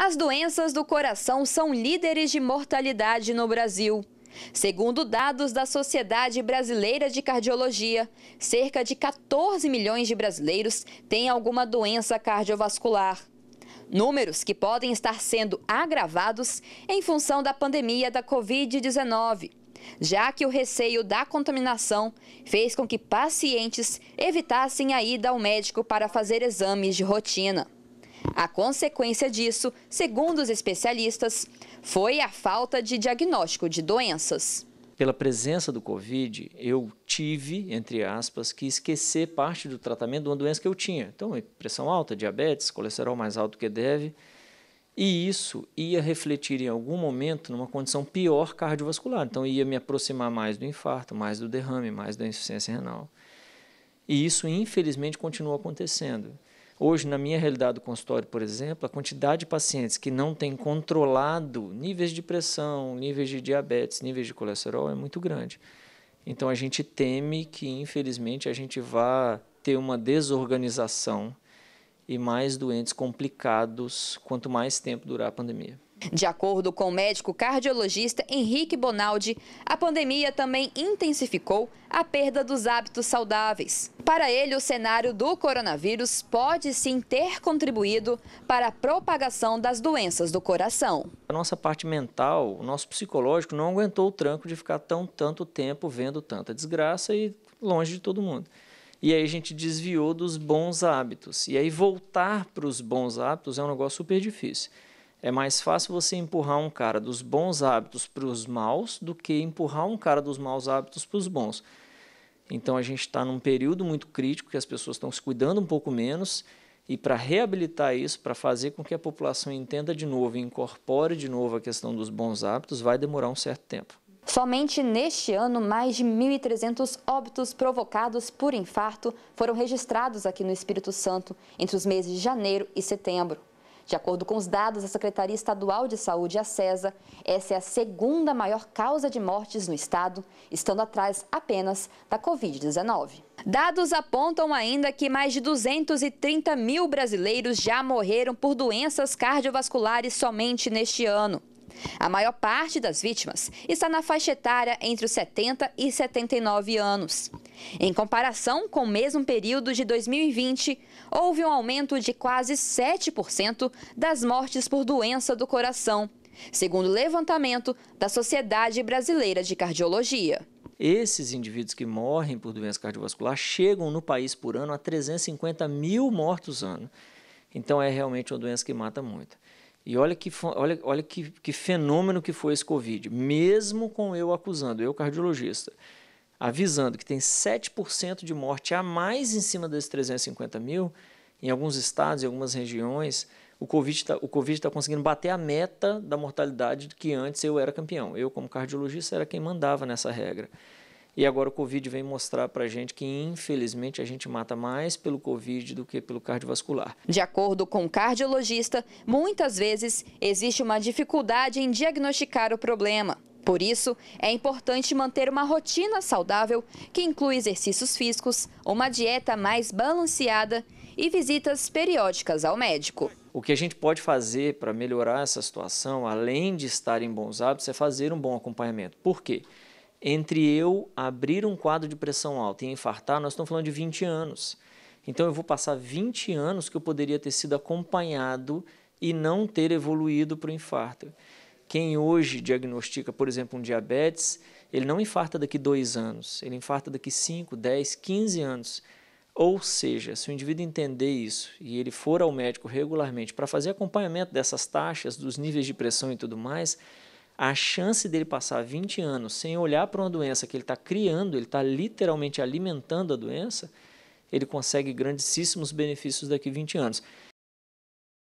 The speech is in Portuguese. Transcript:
As doenças do coração são líderes de mortalidade no Brasil. Segundo dados da Sociedade Brasileira de Cardiologia, cerca de 14 milhões de brasileiros têm alguma doença cardiovascular. Números que podem estar sendo agravados em função da pandemia da Covid-19, já que o receio da contaminação fez com que pacientes evitassem a ida ao médico para fazer exames de rotina. A consequência disso, segundo os especialistas, foi a falta de diagnóstico de doenças. Pela presença do Covid, eu tive, entre aspas, que esquecer parte do tratamento de uma doença que eu tinha. Então, pressão alta, diabetes, colesterol mais alto do que deve. E isso ia refletir em algum momento numa condição pior cardiovascular. Então, ia me aproximar mais do infarto, mais do derrame, mais da insuficiência renal. E isso, infelizmente, continua acontecendo. Hoje, na minha realidade do consultório, por exemplo, a quantidade de pacientes que não têm controlado níveis de pressão, níveis de diabetes, níveis de colesterol é muito grande. Então, a gente teme que, infelizmente, a gente vá ter uma desorganização e mais doentes complicados quanto mais tempo durar a pandemia. De acordo com o médico cardiologista Henrique Bonaldi, a pandemia também intensificou a perda dos hábitos saudáveis. Para ele, o cenário do coronavírus pode sim ter contribuído para a propagação das doenças do coração. A nossa parte mental, o nosso psicológico não aguentou o tranco de ficar tanto tempo vendo tanta desgraça e longe de todo mundo. E aí a gente desviou dos bons hábitos. E aí voltar para os bons hábitos é um negócio super difícil. É mais fácil você empurrar um cara dos bons hábitos para os maus do que empurrar um cara dos maus hábitos para os bons. Então a gente está num período muito crítico que as pessoas estão se cuidando um pouco menos e para reabilitar isso, para fazer com que a população entenda de novo e incorpore de novo a questão dos bons hábitos, vai demorar um certo tempo. Somente neste ano, mais de 1.300 óbitos provocados por infarto foram registrados aqui no Espírito Santo entre os meses de janeiro e setembro. De acordo com os dados da Secretaria Estadual de Saúde, a SESA, essa é a segunda maior causa de mortes no estado, estando atrás apenas da Covid-19. Dados apontam ainda que mais de 230 mil brasileiros já morreram por doenças cardiovasculares somente neste ano. A maior parte das vítimas está na faixa etária entre os 70 e 79 anos. Em comparação com o mesmo período de 2020, houve um aumento de quase 7% das mortes por doença do coração, segundo o levantamento da Sociedade Brasileira de Cardiologia. Esses indivíduos que morrem por doença cardiovascular chegam no país por ano a 350 mil mortos ano. Então é realmente uma doença que mata muito. E olha que fenômeno que foi esse Covid, mesmo com eu acusando, eu cardiologista, avisando que tem 7% de morte a mais em cima desses 350 mil, em alguns estados e algumas regiões, o Covid está conseguindo bater a meta da mortalidade que antes eu era campeão. Eu, como cardiologista, era quem mandava nessa regra. E agora o Covid vem mostrar para a gente que, infelizmente, a gente mata mais pelo Covid do que pelo cardiovascular. De acordo com o cardiologista, muitas vezes existe uma dificuldade em diagnosticar o problema. Por isso, é importante manter uma rotina saudável que inclui exercícios físicos, uma dieta mais balanceada e visitas periódicas ao médico. O que a gente pode fazer para melhorar essa situação, além de estar em bons hábitos, é fazer um bom acompanhamento. Por quê? Entre eu abrir um quadro de pressão alta e infartar, nós estamos falando de 20 anos. Então eu vou passar 20 anos que eu poderia ter sido acompanhado e não ter evoluído para o infarto. Quem hoje diagnostica, por exemplo, um diabetes, ele não infarta daqui 2 anos, ele infarta daqui 5, 10, 15 anos. Ou seja, se o indivíduo entender isso e ele for ao médico regularmente para fazer acompanhamento dessas taxas, dos níveis de pressão e tudo mais, a chance dele passar 20 anos sem olhar para uma doença que ele está criando, ele está literalmente alimentando a doença, ele consegue grandíssimos benefícios daqui a 20 anos.